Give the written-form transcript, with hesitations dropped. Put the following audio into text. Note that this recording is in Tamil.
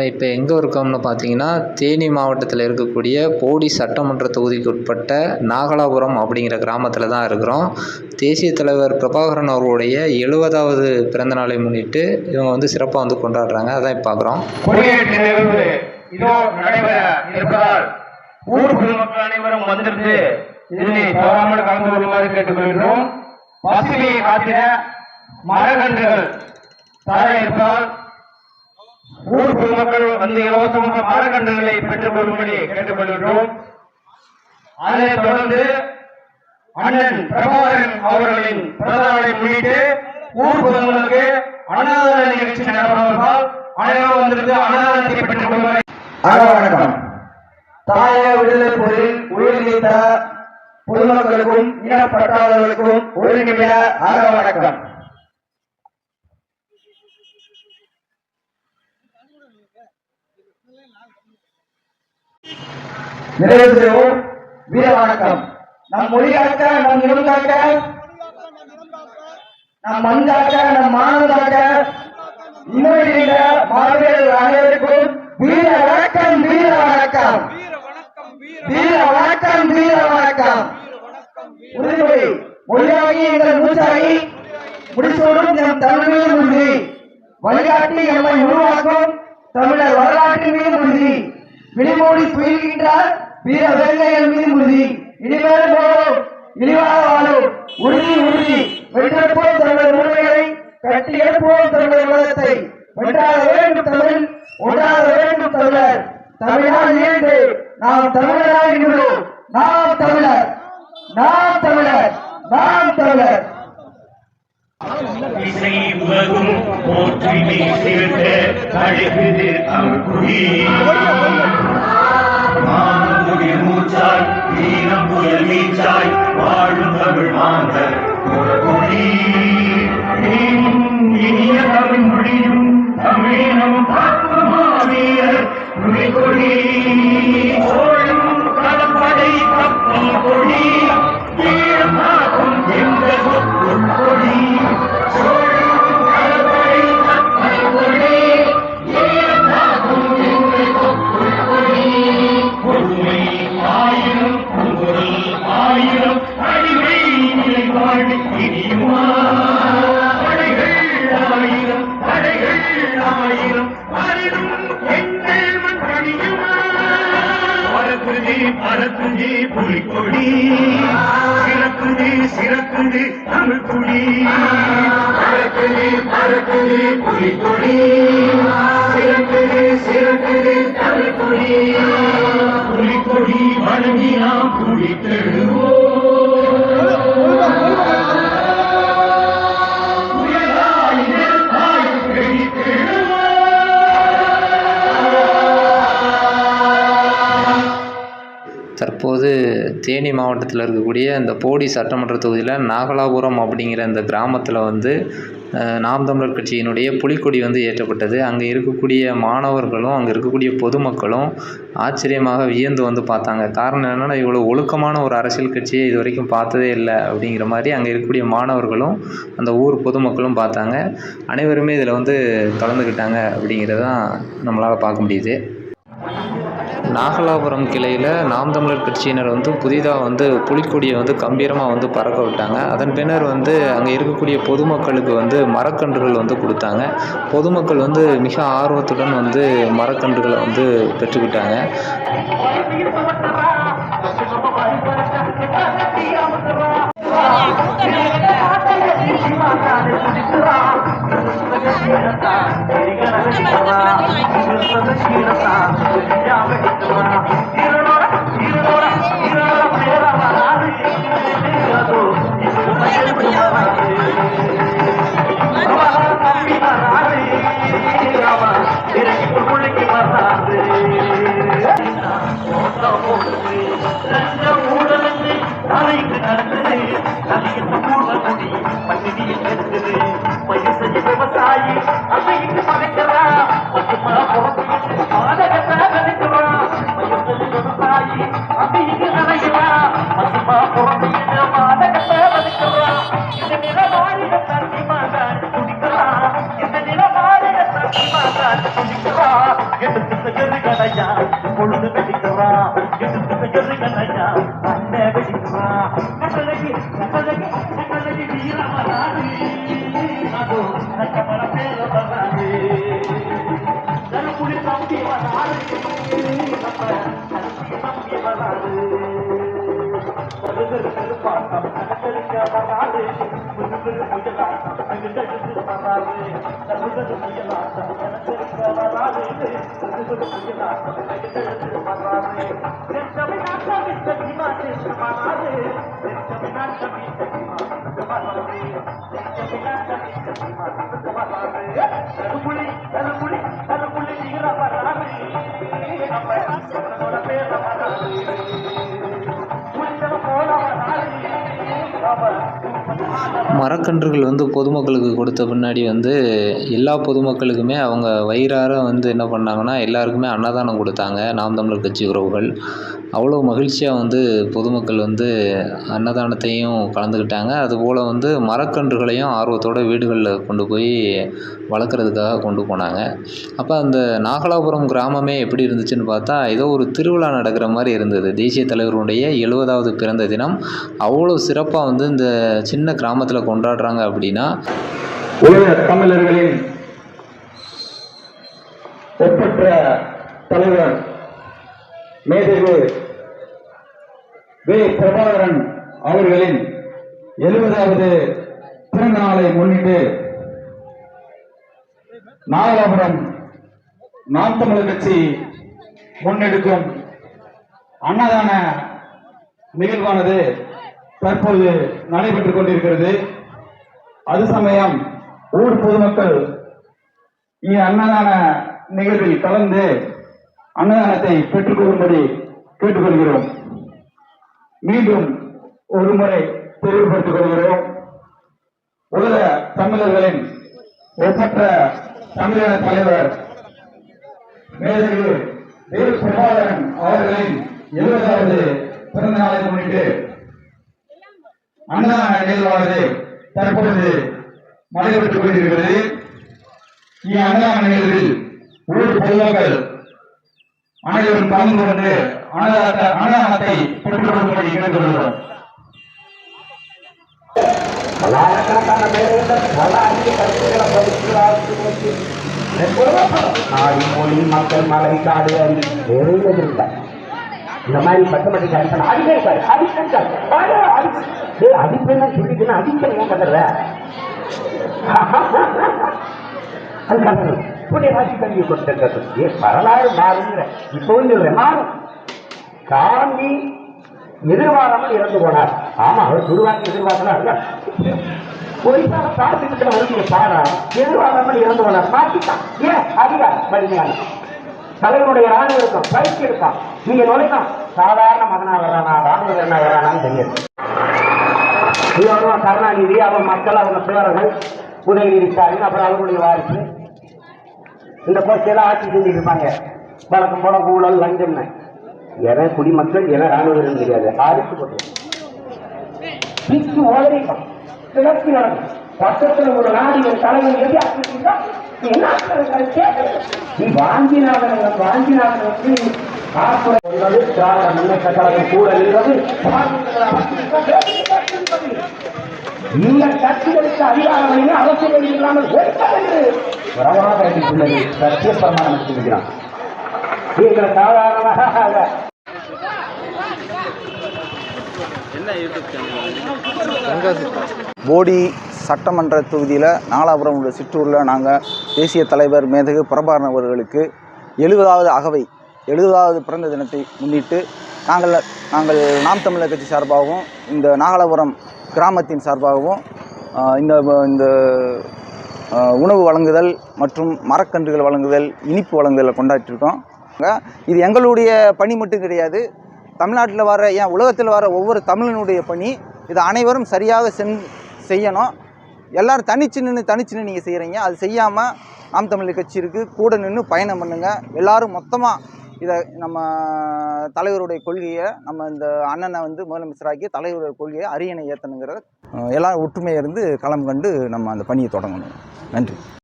இப்போ எங்கே இருக்கோம்னு பார்த்தீங்கன்னா, தேனி மாவட்டத்தில் இருக்கக்கூடிய போடி சட்டமன்ற தொகுதிக்கு உட்பட்ட நாகலாபுரம் அப்படிங்கிற கிராமத்தில் தான் இருக்கிறோம். தேசிய தலைவர் பிரபாகரன் அவர்களுடைய 70வது பிறந்த நாளை முன்னிட்டு இவங்க வந்து சிறப்பாக வந்து கொண்டாடுறாங்க. அதான் இப்போ பார்க்குறோம். கொடியேற்ற நிகழ்வு இதோ நடைபெற இருப்பதால் ஊர் பொதுமக்கள் அனைவரும் வந்திருந்து இதனை தவறாமல் கலந்து கொள்ளுமாறு கேட்டுக்கொள்கிறோம். பசுமையை காத்திட மரக்கன்றுகள் தர இருப்பதால் ஊர் பொதுமக்கள் வந்து இலவசமாக மரக்கன்றுகளை பெற்றுக் கொள்ளும்படி கேட்டுக்கொள்கிறோம். அதனைத் தொடர்ந்து அண்ணன் பிரபாகரன் அவர்களின் பிறந்த நாளை முன்னிட்டு ஊர் பொதுமக்களுக்கு அன்னதான நிகழ்ச்சி நடைபெறுவதால் அனைவரும் வந்திருந்து அன்னதானத்தை பெற்றுக் கொள்வார். வணக்கம். தாய விடுதலை போரில் உயிர் நீத்த பொதுமக்களுக்கும் இனப்பட்டாளர்களுக்கும் ஒருங்கிணைந்த வணக்கம். நிறைவு செய்வோம். வீர வணக்கம். நம் மொழி காக்க, நம் இனம் காக்க, நம் மண் காக்க, நம் மானம் காக்க இன்னும் மாணவர்கள் அனைவருக்கும் வீர வணக்கம், வீர வணக்கம், வீர வணக்கம், வீர வணக்கம். உறுதிமொழி மொழியாகி எங்கள் மூச்சாகி முடிசூடும் நம் தமிழ் உறுதி வழிகாட்டி எம்மை உருவாக்கும் தமிழர் வரலாற்றின் மீது உறுதி விழிமூடி துயில்கின்றார் வீர வேங்கைகள் மீது உறுதி இனிமேல் போவோம் இழிவாக வாழும் உறுதி உறுதி வென்றெடுப்போம் தமிழர் உரிமைகளை கட்டி எழுப்புவோம் தமிழர் உலகத்தை வென்றாக வேண்டும் தமிழ் ஒன்றாக வேண்டும் தமிழர் தமிழால் இணைந்து நாம் தமிழராக இருக்கிறோம். நாம் தமிழர், நாம் தமிழர், நாம் தமிழர். இசை உலகும் போற்றி வீசிவிட்ட அழகுது அங்குடி மானமுடி மூச்சாய் வீரம் புயல் வீச்சாய் வாழும் தமிழ் மாந்தர் குடி இனிய தமிழ் மொழியும் தமிழினம் காக்குமாவீரர் கொடி சோழும் கடற்படை கப்பல் கொடி வீரம் காக்கும் எங்கள் கொடி பறக்குதே புலிக்கொடி சிறக்குதே சிறக்குதே தமிழ் கொடி பறக்குதே பறக்குதே புலிக்கொடி சிறக்குதே சிறக்குதே தமிழ் கொடி புலிக்கொடி வணங்கி நாம் குடித்தெழுவோம். தற்போது தேனி மாவட்டத்தில் இருக்கக்கூடிய இந்த போடி சட்டமன்ற தொகுதியில் நாகலாபுரம் அப்படிங்கிற இந்த கிராமத்தில் வந்து நாம் தமிழர் கட்சியினுடைய புலிக்கொடி வந்து ஏற்றப்பட்டது. அங்கே இருக்கக்கூடிய மாணவர்களும் அங்கே இருக்கக்கூடிய பொதுமக்களும் ஆச்சரியமாக வியந்து வந்து பார்த்தாங்க. காரணம் என்னென்னா, இவ்வளோ ஒழுக்கமான ஒரு அரசியல் கட்சியை இது வரைக்கும் பார்த்ததே இல்லை அப்படிங்கிற மாதிரி அங்கே இருக்கக்கூடிய மாணவர்களும் அந்த ஊர் பொதுமக்களும் பார்த்தாங்க. அனைவருமே இதில் வந்து கலந்துக்கிட்டாங்க அப்படிங்கிறதான் நம்மளால் பார்க்க முடியுது. நாகலாபுரம் கிளையில் நாம் தமிழர் கட்சியினர் வந்து புதிதாக வந்து புலிக்கொடியை வந்து கம்பீரமாக வந்து பறக்க விட்டாங்க. அதன் பின்னர் வந்து அங்கே இருக்கக்கூடிய பொதுமக்களுக்கு வந்து மரக்கன்றுகள் வந்து கொடுத்தாங்க. பொதுமக்கள் வந்து மிக ஆர்வத்துடன் வந்து மரக்கன்றுகளை வந்து பெற்றுக்கிட்டாங்க. விவசாயி அதை எடுத்துட்டு கதையா பொழுது வெடிக்கிறான் எடுத்துட்டு கதையா அண்ணே வெடிக்கிறான் கட்டழகி கட்டழகி கட்டழகி வீரமராது அதோ நக்கமர பேர வராது தரப்புடி தம்பி வராது நம்ம தரப்புடி தம்பி வராது பாட்டம் கட்டழிக்க வராது முயலாட்டம் அங்கிட்டு வராது தருவது முயலாட்டம் கட்டழிக்க வராது முயலாட்டம் அங்கிட்டு வராது தமிழ்நாட்டம் விட்டு வராது தமிழ்நாட்டம் விட்டு வராது தருப்புளி தருப்புளி தருப்புளி நீர வராது நம்ம பேர வராது மரக்கன்றுகள் வந்து பொதுமக்களுக்கு கொடுத்த பின்னாடி வந்து எல்லா பொதுமக்களுக்குமே அவங்க வயிறார வந்து என்ன பண்ணாங்கன்னா எல்லாருக்குமே அன்னதானம் கொடுத்தாங்க நாம் தமிழர் கட்சி உறவுகள். அவ்வளோ மகிழ்ச்சியாக வந்து பொதுமக்கள் வந்து அன்னதானத்தையும் கலந்துக்கிட்டாங்க. அதுபோல் வந்து மரக்கன்றுகளையும் ஆர்வத்தோட வீடுகளில் கொண்டு போய் வளர்க்குறதுக்காக கொண்டு போனாங்க. அப்போ அந்த நாகலாபுரம் கிராமமே எப்படி இருந்துச்சுன்னு பார்த்தா ஏதோ ஒரு திருவிழா நடக்கிற மாதிரி இருந்தது. தேசிய தலைவருடைய 70வது பிறந்த தினம் அவ்வளோ சிறப்பாக வந்து இந்த சின்ன கிராமத்தில் கொண்டாடுறாங்க அப்படின்னா உலக தமிழர்களின் ஒப்பற்ற தலைவர் மேதகு வே. பிரபாகரன் அவர்களின் 70வது பிறந்த நாளை முன்னிட்டு நாகலாபுரம் நாம் தமிழர் கட்சி முன்னெடுக்கும் அன்னதான நிகழ்வானது தற்போது நடைபெற்றுக் கொண்டிருக்கிறது. அது சமயம் ஊர் பொதுமக்கள் அன்னதான நிகழ்வில் கலந்து அன்னதானத்தை பெற்றுக் கொள்ளும்படி கேட்டுக்கொள்கிறோம். மீண்டும் ஒரு முறை தெளிவுபடுத்திக் கொள்கிறோம். உலக தமிழர்களின் ஒப்பற்ற தமிழக தலைவர் மேதகு வே. பிரபாகரன் அவர்களின் 70வது பிறந்த நாளை முன்னிட்டு அன்னதான நிகழ்வானது தற்பொழுது நடைபெற்றுக் கொண்டிருக்கிறது. அன்னதான நிகழ்வில் ஊர் பொதுமக்கள் அனைவரும் கலந்து கொண்டு அன்னதானத்தை பெற்றுக் கொள்ளும்படி கேட்டுக்கொள்கிறோம். நாடி மொழி மக்கள் மலை காடு அறிவில்லை. இந்த மாதிரி பட்டமட்டி அடிப்பேன் சொல்லிட்டு அடிக்கணும் கதற கல்வி கொடுத்து வரலாறு மாறுங்கிற இப்போ மாறும். காந்தி எதிர்பாராமல் இறந்து போனார். ஆமா, அவர் துருவாக்கி எதிர்பார்க்கல ஒரிசால பாடத்திட்டத்தில் வருகிற பாடம் எதிர்பாராமல் இறந்து போனார். மாற்றிட்டான். ஏன் அதிகார வலிமையான தலைவனுடைய ராணுவ இருக்கும், பயிற்சி இருக்கான். நீங்க நுழைதான் சாதாரண மகனா வரானா ராணுவ என்ன வரானான்னு தெரியாது. கருணாநிதி அவர் மக்கள் அவங்க பேரர்கள் உதயநிதி ஸ்டாலின் அப்புறம் அவர்களுடைய வாரிசு இந்த கோஷ்டியெல்லாம் ஆட்சி செஞ்சுட்டு இருப்பாங்க. வழக்கம் போல ஊழல் லஞ்சம் என குடிமக்கள் என ராணுவம் தெரியாது. ஆரிச்சு போட்டு கிளர்ச்சி நடக்கும். பக்கத்தில் ஒரு நாடிகள் தலைவர் நீ வாஞ்சிநாதன் திராவிட முன்னேற்ற கழகம் கூட இருந்தது. இந்த கட்சிகளுக்கு அதிகாரம் அவசியம் இல்லாமல் வரவாக உள்ளது. சத்திய பிரமாணம் எடுத்துக்கிறான். நீங்கள் சாதாரணமாக போடி சட்டமன்ற தொகுதியில் நாகலாபுரம் உள்ள சிற்றூரில் நாங்கள் தேசிய தலைவர் மேதகு பிரபாகரன் அவர்களுக்கு 70வது அகவை 70வது பிறந்த தினத்தை முன்னிட்டு நாங்கள் நாம் தமிழர் கட்சி சார்பாகவும் இந்த நாகலாபுரம் கிராமத்தின் சார்பாகவும் இந்த உணவு வழங்குதல் மற்றும் மரக்கன்றுகள் வழங்குதல், இனிப்பு வழங்குதலை கொண்டாடிட்டுருக்கோம். இது எங்களுடைய பணி மட்டும் கிடையாது, தமிழ்நாட்டில் வர உலகத்தில் வர ஒவ்வொரு தமிழனுடைய பணி. இதை அனைவரும் சரியாக செய்யணும். எல்லோரும் தனிச்சு நின்று நீங்கள் செய்கிறீங்க. அது செய்யாமல் நாம் தமிழர் கட்சி இருக்குது, கூட நின்று பயணம் பண்ணுங்கள். எல்லோரும் மொத்தமாக இதை நம்ம தலைவருடைய கொள்கையை, நம்ம இந்த அண்ணனை வந்து முதலமைச்சராக்கி தலைவருடைய கொள்கையை அரியணை ஏற்றணுங்கிறத எல்லோரும் ஒற்றுமையாக இருந்து களம் கண்டு நம்ம அந்த பணியை தொடங்கணும். நன்றி.